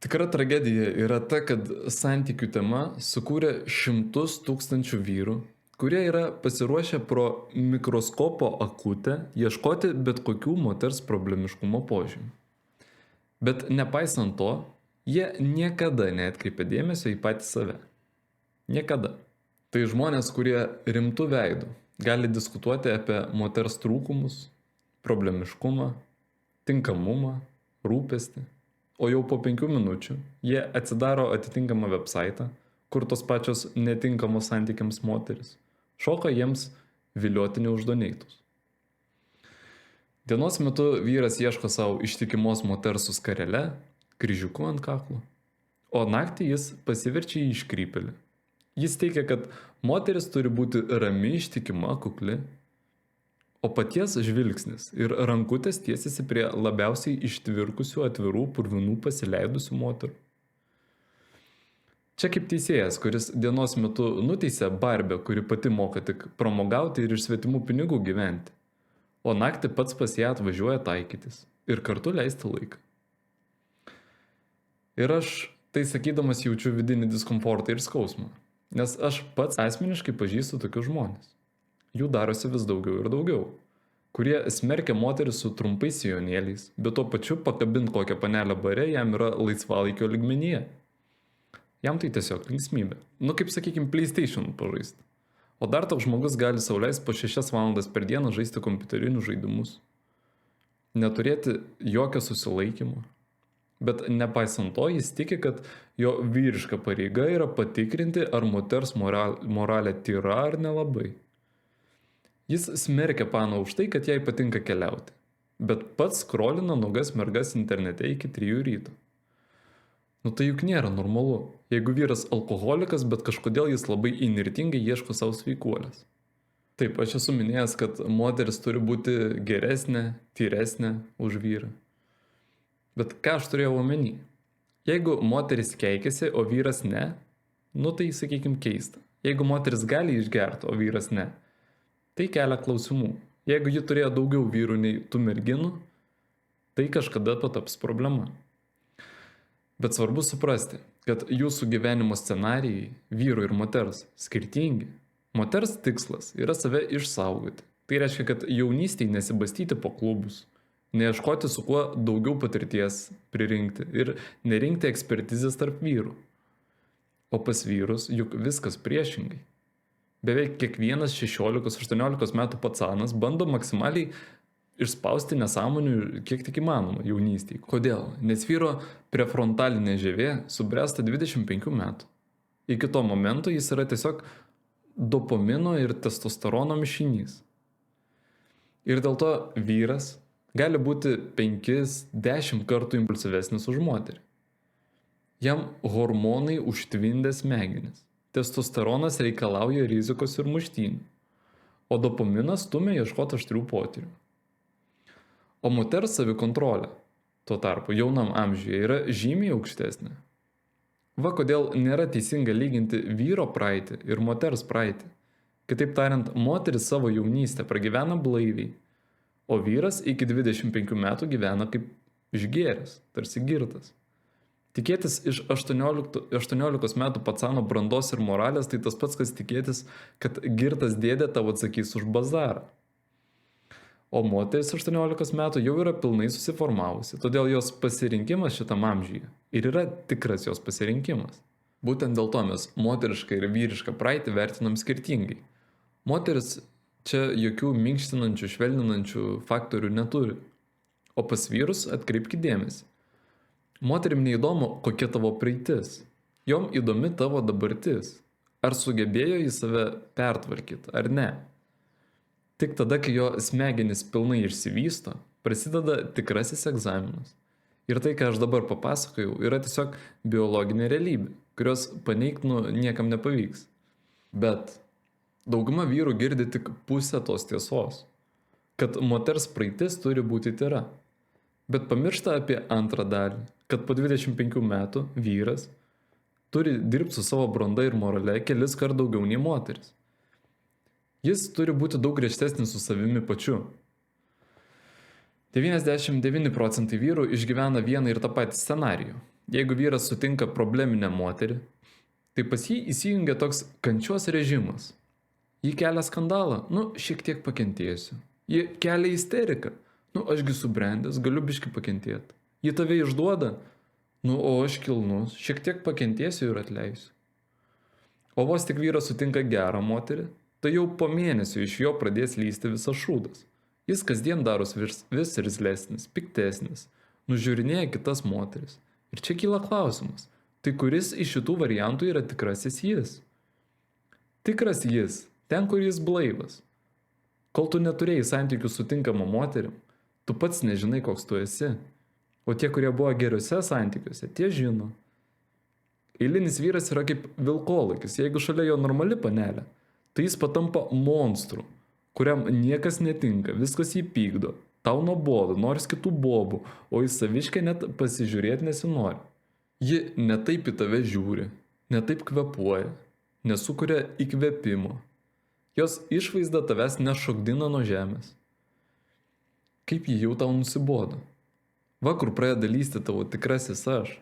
Tikra tragedija yra ta, kad santykių tema sukūrė šimtus tūkstančių vyrų, kurie yra pasiruošę pro mikroskopo akutę ieškoti bet kokių moters problemiškumo požymių. Bet nepaisant to, jie niekada neatkreipia dėmesio į patį save. Niekada. Tai žmonės, kurie rimtų veidų gali diskutuoti apie moters trūkumus, problemiškumą, tinkamumą, rūpestį. O jau po 5 minučių jie atsidaro atitinkamą websaitą, kur tos pačios netinkamos santykiams moteris šoka jiems vilioti neuždoneitus. Dienos metu vyras ieško savo ištikimos moters su skarele, kryžiuku ant kaklo, o naktį jis pasiverčia į iškrypėlį. Jis teigia, kad moteris turi būti rami, ištikima, kukli, o paties žvilgsnis ir rankutės tiesiasi prie labiausiai ištvirkusių, atvirų, purvinų, pasileidusių moterų. Čia kaip teisėjas, kuris dienos metu nuteisė barbę, kuri pati moka tik pramogauti ir iš svetimų pinigų gyventi, o naktį pats pas ją atvažiuoja taikytis ir kartu leisti laiką. Ir aš tai sakydamas jaučiu vidinį diskomfortą ir skausmą, nes aš pats asmeniškai pažįstu tokius žmonės. Jų darosi vis daugiau ir daugiau, kurie smerkia moteris su trumpais sijonėliais, bet tuo pačiu pakabint kokią panelę bare jam yra laisvalaikio lygmenyje. Jam tai tiesiog linksmybė. Kaip sakykime, PlayStation pažaisti. O dar toks žmogus gali sau leisti po 6 valandas per dieną žaisti kompiuterinius žaidimus. Neturėti jokio susilaikymo. Bet nepaisant to, jis tiki, kad jo vyriška pareiga yra patikrinti, ar moters moralė tyra ar nelabai. Jis smerkia paną už tai, kad jai patinka keliauti, bet pats skrolina nuogas mergas internete iki 3 ryto. Tai juk nėra normalu, jeigu vyras alkoholikas, bet kažkodėl jis labai įnirtingai ieško savo sveikuolės. Taip, aš esu minėjęs, kad moteris turi būti geresnė, tyresnė už vyrą. Bet ką aš turėjau omeny? Jeigu moteris keikiasi, o vyras ne, tai sakykime keista. Jeigu moteris gali išgerti, o vyras ne, tai kelia klausimų. Jeigu ji turėjo daugiau vyrų nei tų merginų, tai kažkada pataps problema. Bet svarbu suprasti, kad jūsų gyvenimo scenarijai, vyro ir moters, skirtingi. Moters tikslas yra save išsaugoti. Tai reiškia, kad jaunystėje nesibastyti po klubus, neieškoti su kuo daugiau patirties pririnkti ir nerinkti ekspertizės tarp vyrų. O pas vyrus juk viskas priešingai. Beveik kiekvienas 16-18 metų pacanas bando maksimaliai išspausti nesąmonių kiek tik įmanoma jaunystėje. Kodėl? Nes vyro prefrontalinė žievė subręsta 25 metų. Iki to momento jis yra tiesiog dopamino ir testosterono mišinys. Ir dėl to vyras gali būti 5-10 kartų impulsyvesnis už moterį. Jam hormonai užtvindė smegenis. Testosteronas reikalauja rizikos ir muštynių, o dopaminas stumia ieškoti aštrių potyrių. O moters savikontrolė, tuo tarpu jaunam amžiuje, yra žymiai aukštesnė. Va kodėl nėra teisinga lyginti vyro praeitį ir moters praeitį. Kitaip tariant, moteris savo jaunystę pragyvena blaiviai, o vyras iki 25 metų gyvena kaip išgėręs, tarsi girtas. Tikėtis iš 18 metų pacano brandos ir moralės tai tas pats, kas tikėtis, kad girtas dėdė tau atsakys už bazarą. O moteris 18 metų jau yra pilnai susiformavusi, todėl jos pasirinkimas šitam amžiuje ir yra tikras jos pasirinkimas. Būtent dėl to mes moterišką ir vyrišką praeitį vertinam skirtingai. Moteris čia jokių minkštinančių, švelninančių faktorių neturi. O pas vyrus atkreipkite dėmesį. Moterim neįdomu, kokia tavo praeitis. Jom įdomi tavo dabartis. Ar sugebėjo į save pertvarkyti, ar ne. Tik tada, kai jo smegenys pilnai išsivysto, prasideda tikrasis egzaminas. Ir tai, ką aš dabar papasakojau, yra tiesiog biologinė realybė, kurios paneigti niekam nepavyks. Bet dauguma vyrų girdi tik pusę tos tiesos, kad moters praeitis turi būti tyra. Bet pamiršta apie antrą dalį, kad po 25 metų vyras turi dirbti su savo branda ir morale kelis kart daugiau nei moteris. Jis turi būti daug griežtesnis su savimi pačiu. 99% vyrų išgyvena vieną ir tą patį scenarijų. Jeigu vyras sutinka probleminę moterį, tai pas jį įsijungia toks kančios režimas. Ji kelia skandalą, šiek tiek pakentėsiu. Ji kelia isteriką, ašgi subrendęs, galiu biški pakentėti. Ji tave išduoda, o aš kilnus, šiek tiek pakentėsiu ir atleisiu. O vos tik vyras sutinka gerą moterį, tai jau po mėnesio iš jo pradės lysti visas šūdas. Jis kasdien daros vis rizlesnis, piktesnis, nužiūrinėja kitas moteris. Ir čia kyla klausimas, tai kuris iš šitų variantų yra tikrasis jis? Tikras jis, ten, kur jis blaivas. Kol tu neturėjai santykių su tinkama moterim, tu pats nežinai, koks tu esi. O tie, kurie buvo geriuose santykiuose, tie žino. Eilinis vyras yra kaip vilkolakis, jeigu šalia jo normali panelė, tai jis patampa monstru, kuriam niekas netinka, viskas jį pykdo, tau nuobodu, nors kitų bobų, o į saviškę net pasižiūrėti nesinori. Ji netaip į tave žiūri, netaip kvepuoja, nesukuria įkvėpimo. Jos išvaizda tavęs nešokdina nuo žemės. Kaip ji jau tau nusibodo. Va, kur pradeda lysti tavo tikrasis aš.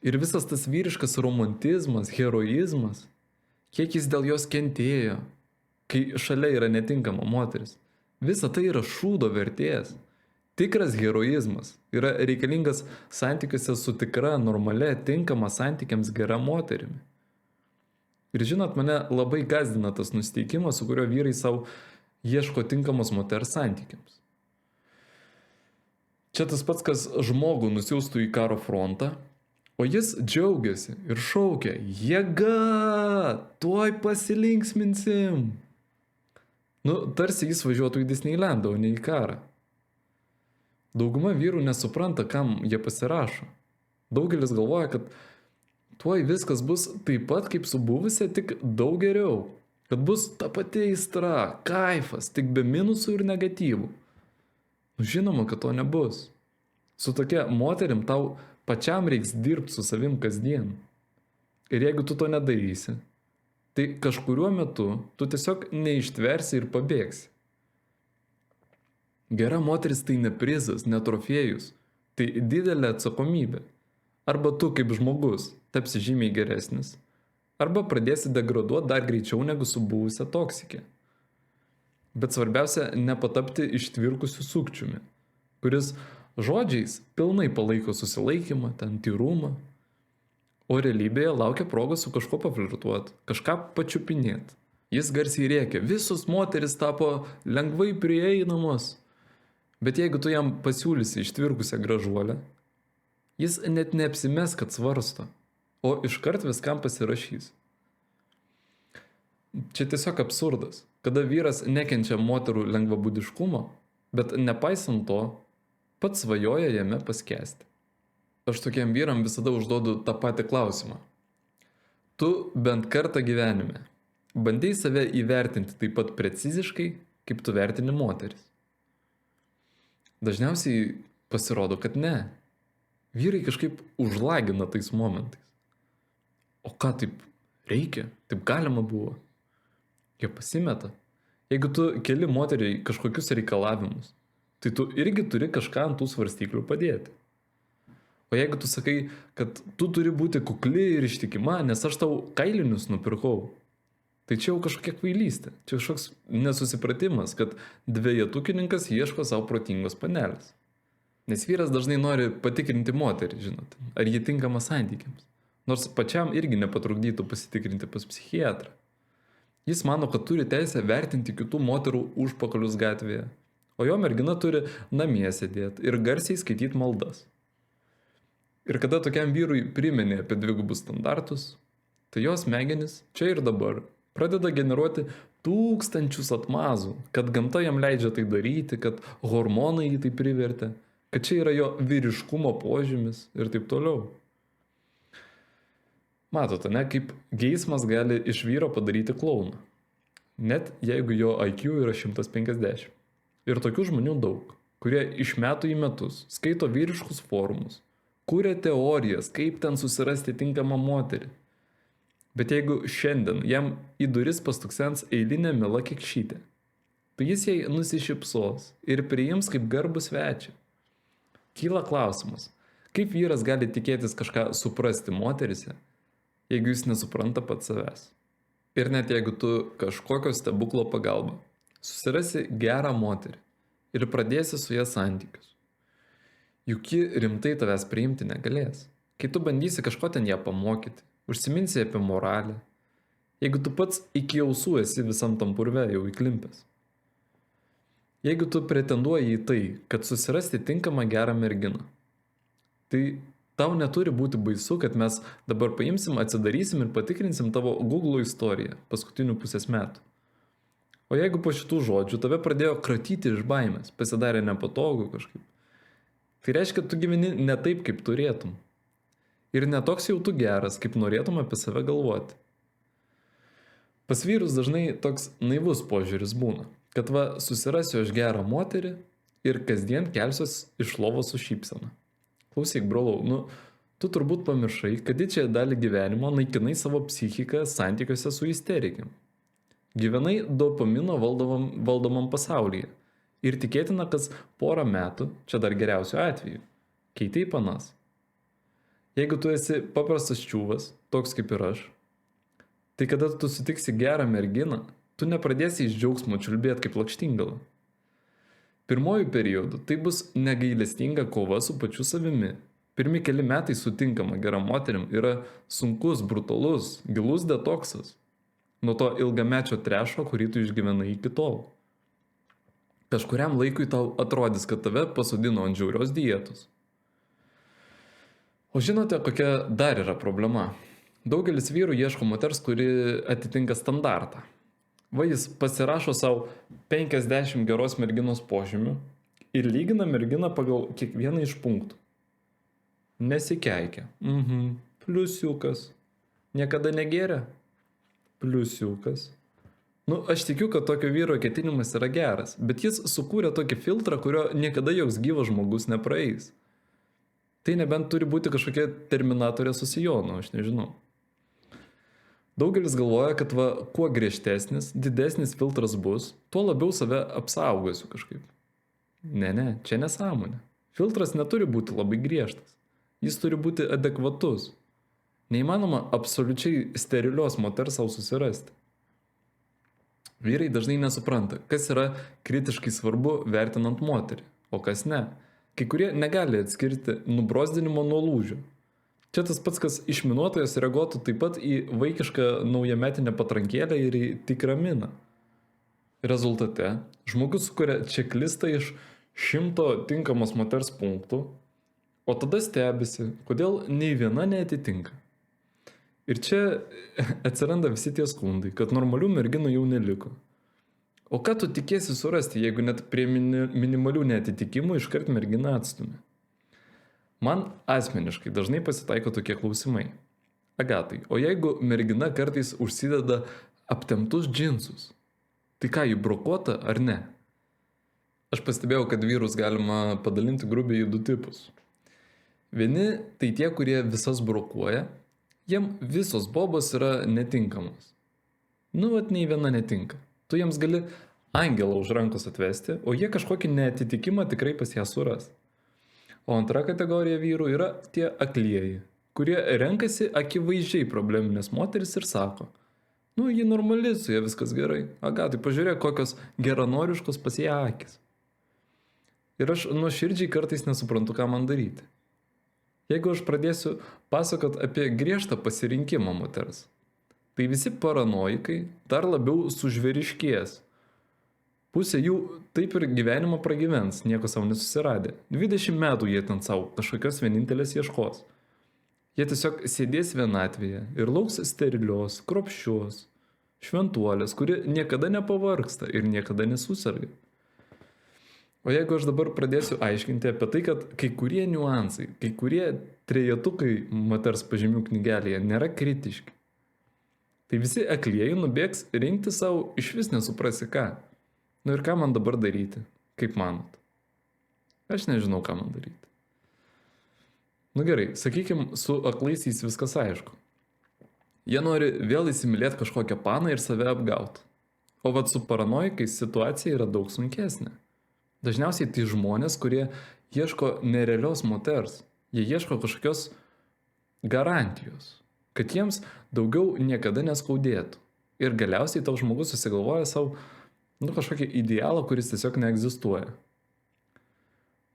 Ir visas tas vyriškas romantizmas, heroizmas, kiek jis dėl jos kentėjo, kai šalia yra netinkama moteris. Visa tai yra šūdo vertės. Tikras heroizmas yra reikalingas santykiuose su tikra, normalia, tinkama santykiams gera moterimi. Ir žinot, mane labai gazdina tas nusiteikimas, su kurio vyrai savo ieško tinkamos moters santykiams. Čia tas pats, kas žmogų nusiųstų į karo frontą, o jis džiaugiasi ir šaukia, jėga, tuoj pasilinksminsim. Tarsi jis važiuotų į Disneylandą, o ne į karą. Dauguma vyrų nesupranta, kam jie pasirašo. Daugelis galvoja, kad tuoj viskas bus taip pat kaip su buvusia, tik daug geriau. Kad bus ta pati aistra, kaifas, tik be minusų ir negatyvų. Žinoma, kad to nebus. Su tokia moterim tau pačiam reiks dirbti su savim kasdien. Ir jeigu tu to nedarysi, tai kažkuriuo metu tu tiesiog neištversi ir pabėgsi. Gera moteris tai ne prizas, ne trofėjus, tai didelė atsakomybė. Arba tu kaip žmogus tapsi žymiai geresnis, arba pradėsi degraduoti dar greičiau negu su buvusia toksikė. Bet svarbiausia nepatapti ištvirkusiu sukčiumi, kuris žodžiais pilnai palaiko susilaikymą, ten tyrumą, o realybėje laukia progos su kažko paflirtuoti, kažką pačiupinėti. Jis garsiai rėkia, visos moteris tapo lengvai prieinamos. Bet jeigu tu jam pasiūlysi ištvirkusią gražuolę, jis net neapsimes, kad svarsto, o iškart viskam pasirašys. Čia tiesiog absurdas, kada vyras nekenčia moterų lengvabūdiškumo, bet nepaisant to, pats svajoja jame paskęsti. Aš tokiem vyram visada užduodu tą patį klausimą. Tu bent kartą gyvenime bandei save įvertinti taip pat preciziškai, kaip tu vertini moteris. Dažniausiai pasirodo, kad ne. Vyrai kažkaip užlagina tais momentais. O ką taip reikia? Taip galima buvo. Jie pasimeta. Jeigu tu keli moteriai kažkokius reikalavimus, tai tu irgi turi kažką ant tų svarstyklių padėti. O jeigu tu sakai, kad tu turi būti kukli ir ištikima, nes aš tau kailinius nupirkau, tai čia jau kažkokia kvailystė. Čia kažkoks nesusipratimas, kad dvejetukininkas ieško savo protingos panelės. Nes vyras dažnai nori patikrinti moterį, žinot, ar ji tinkama santykiams. Nors pačiam irgi nepatrukdytų pasitikrinti pas psichiatrą. Jis mano, kad turi teisę vertinti kitų moterų užpakalius gatvėje, o jo mergina turi namie sėdėti ir garsiai skaityti maldas. Ir kada tokiam vyrui primeni apie dvigubus standartus, tai jos smegenys čia ir dabar pradeda generuoti tūkstančius atmazų, kad gamta jam leidžia tai daryti, kad hormonai jį tai privertė, kad čia yra jo vyriškumo požymis ir taip toliau. Matote, kaip geismas gali iš vyro padaryti klouną, net jeigu jo IQ yra 150. Ir tokių žmonių daug, kurie iš metų į metus skaito vyriškus forumus, kuria teorijas, kaip ten susirasti tinkamą moterį. Bet jeigu šiandien jam į duris pastuksens eilinė mila kekšytė, tai jis jai nusišypsos ir priims kaip garbų svečią. Kyla klausimas, Kaip vyras gali tikėtis kažką suprasti moterise, jeigu jis nesupranta pats savęs? Ir net jeigu tu kažkokio stebuklo pagalba susirasi gerą moterį ir pradėsi su ją santykius, juk ji rimtai tavęs priimti negalės. Kai tu bandysi kažko ten ją pamokyti, užsiminsi apie moralę, jeigu tu pats iki jausų esi visam tam purve jau įklimpęs. Jeigu tu pretenduoji į tai, kad susirasti tinkamą gerą merginą, tai tau neturi būti baisu, kad mes dabar paimsim, atsidarysim ir patikrinsim tavo Google istoriją paskutinių pusės metų. O jeigu po šitų žodžių tave pradėjo kratyti iš baimės, pasidarė nepatogu kažkaip, tai reiškia, tu gyveni ne taip, kaip turėtum. Ir netoks jau tu geras, kaip norėtum apie save galvoti. Pas vyrus dažnai toks naivus požiūris būna, kad va susirasiu aš gerą moterį ir kasdien kelsiuos iš lovos su šypsena. Klausyk, brolau, tu turbūt pamiršai, kad didžiąją dalį gyvenimo naikinai savo psichiką santykiuose su isterikiam. Gyvenai dopamino valdomam pasaulyje ir tikėtina, kas porą metų, čia dar geriausiu atveju, keitei panas. Jeigu tu esi paprastas čiūvas, toks kaip ir aš, tai kada tu sutiksi gerą merginą, tu nepradėsi iš džiaugsmo čiulbėti kaip lakštingala. Pirmojų periodų tai bus negailestinga kova su pačiu savimi. Pirmi keli metai sutinkama gera moterim yra sunkus, brutalus, gilus detoksas nuo to ilgamečio trešo, kurį tu išgyvenai iki tol. Kažkuriam laikui tau atrodys, kad tave pasodino ant žiaurios dietos. O žinote, kokia dar yra problema? Daugelis vyrų ieško moters, kuri atitinka standartą. Va jis pasirašo savo 50 geros merginos požymių ir lygina merginą pagal kiekvieną iš punktų. Nesikeikia. Pliusiukas. Niekada negėrė? Pliusiukas. Aš tikiu, kad tokio vyro ketinimas yra geras, bet jis sukūrė tokį filtrą, kurio niekada joks gyvas žmogus nepraeis. Tai nebent turi būti kažkokia terminatorė su sijonu, aš nežinau. Daugelis galvoja, kad kuo griežtesnis, didesnis filtras bus, tuo labiau save apsaugosiu kažkaip. Ne, čia nesąmonė. Filtras neturi būti labai griežtas. Jis turi būti adekvatus. Neįmanoma absoliučiai sterilios moters savo susirasti. Vyrai dažnai nesupranta, kas yra kritiškai svarbu vertinant moterį, o kas ne. Kai kurie negali atskirti nubrozdinimo nuo lūžio. Čia tas pats, kas išminuotojas reaguotų taip pat į vaikišką naujametinę patrankėlę ir į tikrą miną. Rezultate, žmogus sukuria čeklistą iš 100 tinkamos moters punktų, o tada stebisi, kodėl nei viena neatitinka. Ir čia atsiranda visi tie skundai, kad normalių merginų jau neliko. O ką tu tikėsi surasti, jeigu net prie minimalių neatitikimų iškart merginą atstumi? Man asmeniškai dažnai pasitaiko tokie klausimai. Agatai, o jeigu mergina kartais užsideda aptemptus džinsus, tai ką, jį brokuota ar ne? Aš pastebėjau, kad vyrus galima padalinti grubiai į 2 tipus. Vieni tai tie, kurie visas brokuoja, jiem visos bobos yra netinkamos. Nei viena netinka. Tu jiems gali angelą už rankos atvesti, o jie kažkokį neatitikimą tikrai pas ją suras. O antra kategorija vyrų yra tie aklieji, kurie renkasi akivaizdžiai probleminės moteris ir sako, ji normali, su ja viskas gerai. Agatai, pažiūrėk, kokios geranoriškos pas ją akis. Ir aš nuoširdžiai kartais nesuprantu, ką man daryti. Jeigu aš pradėsiu pasakot apie griežtą pasirinkimą moters, tai visi paranoikai dar labiau sužvėriškės. Pusė jų taip ir gyvenimą pragyvens, nieko savo nesusiradę. 20 metų jie ten savo kažkokios vienintelės ieškos. Jie tiesiog sėdės vienatvėje ir lauks sterilios, kruopščios, šventuolės, kuri niekada nepavargsta ir niekada nesusirga. O jeigu aš dabar pradėsiu aiškinti apie tai, kad kai kurie niuansai, kai kurie trejetukai moters pažymių knygelėje nėra kritiški, tai visi aklieji nubėgs rinkti savo išvis nesuprasi ką. Ir ką man dabar daryti? Kaip manot? Aš nežinau, ką man daryti. Gerai, sakykim, su aklaisiais viskas aišku. Jie nori vėl įsimylėti kažkokią paną ir save apgauti. O su paranoikais situacija yra daug sunkesnė. Dažniausiai tai žmonės, kurie ieško nerealios moters. Jie ieško kažkokios garantijos, kad jiems daugiau niekada neskaudėtų. Ir galiausiai toks žmogus susigalvoja savo kažkokį idealą, kuris tiesiog neegzistuoja.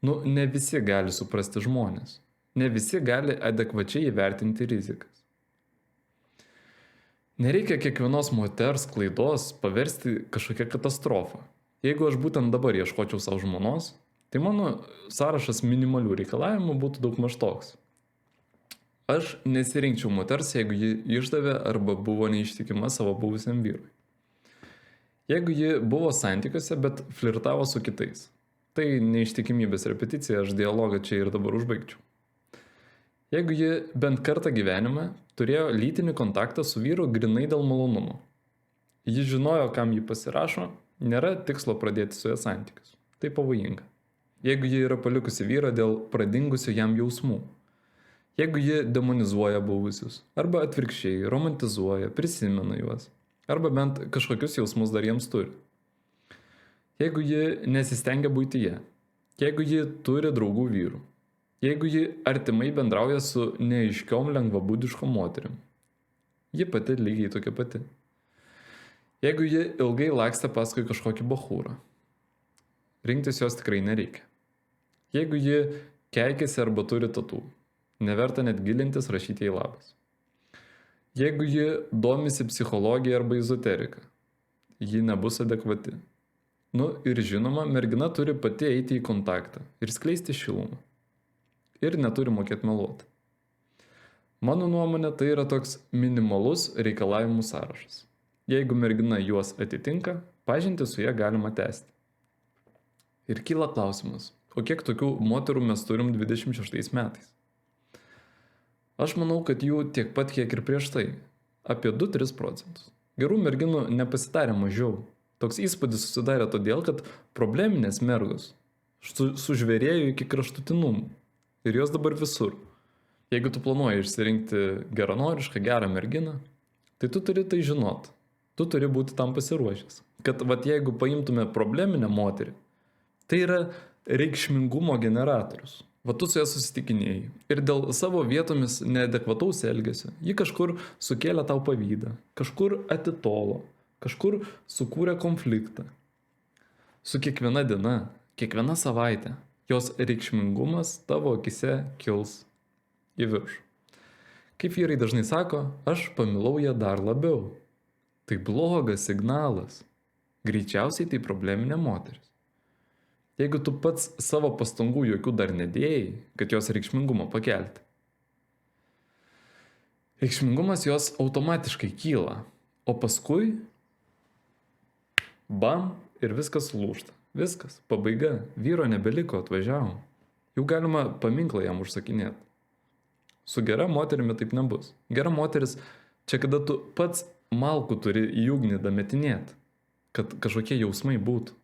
Ne visi gali suprasti žmonės. Ne visi gali adekvačiai įvertinti rizikas. Nereikia kiekvienos moters klaidos paversti kažkokią katastrofą. Jeigu aš būtent dabar ieškočiau savo žmonos, tai mano sąrašas minimalių reikalavimų būtų daugmaž toks. Aš nesirinkčiau moters, jeigu ji išdavė arba buvo neištikima savo buvusiam vyrui. Jeigu ji buvo santykiuose, bet flirtavo su kitais, tai neištikimybės repeticija, aš dialogą čia ir dabar užbaigčiau. Jeigu ji bent kartą gyvenime turėjo lytinį kontaktą su vyru grinai dėl malonumo. Ji žinojo, kam ji pasirašo, nėra tikslo pradėti su ja santykius. Tai pavojinga. Jeigu ji yra palikusi vyrą dėl pradingusių jam jausmų. Jeigu ji demonizuoja buvusius, arba atvirkščiai romantizuoja, prisimena juos, arba bent kažkokius jausmus dar jiems turi. Jeigu ji nesistengia buityje, jeigu ji turi draugų vyrų, jeigu ji artimai bendrauja su neaiškiom lengvabūdiškom moterim. Ji pati lygiai tokia pati. Jeigu ji ilgai lakstė paskui kažkokį bachūrą. Rinktis jos tikrai nereikia. Jeigu ji keikėsi arba turi tatų, neverta net gilintis, rašyti jai labas. Jeigu ji domisi psichologija arba ezoterika, ji nebus adekvati. Ir žinoma, mergina turi pati eiti į kontaktą ir skleisti šilumą. Ir neturi mokėti meluoti. Mano nuomonė, tai yra toks minimalus reikalavimų sąrašas. Jeigu mergina juos atitinka, pažinti su ja galima tęsti. Ir kyla klausimas, o kiek tokių moterų mes turim 26 metais? Aš manau, kad jų tiek pat, kiek ir prieš tai. Apie 2-3%. Gerų merginų nepasidarė mažiau. Toks įspūdis susidarė todėl, kad probleminės mergos sužvėrėjo iki kraštutinumų. Ir jos dabar visur. Jeigu tu planuoji išsirinkti geranorišką, gerą merginą, tai tu turi tai žinot. Tu turi būti tam pasiruošęs. Kad jeigu paimtume probleminę moterį, tai yra reikšmingumo generatorius. Tu su ja susitikinėjai. Ir dėl savo vietomis neadekvataus elgesio, ji kažkur sukėlė tau pavydą, kažkur atitolo, kažkur sukūrė konfliktą. Su kiekviena diena, kiekviena savaitė, jos reikšmingumas tavo akise kils į viršų. Kaip vyrai dažnai sako, aš pamilau ją dar labiau. Tai blogas signalas. Greičiausiai tai probleminė moteris. Jeigu tu pats savo pastangų jokių dar nedėjai, kad jos reikšmingumą pakelti. Reikšmingumas jos automatiškai kyla, o paskui bam ir viskas lūžta. Viskas, pabaiga, vyro nebeliko, atvažiavom. Jau galima paminklą jam užsakinėti. Su gera moterimi taip nebus. Gera moteris, čia kada tu pats malkų turi į ugnį dametinėti, kad kažkokie jausmai būtų.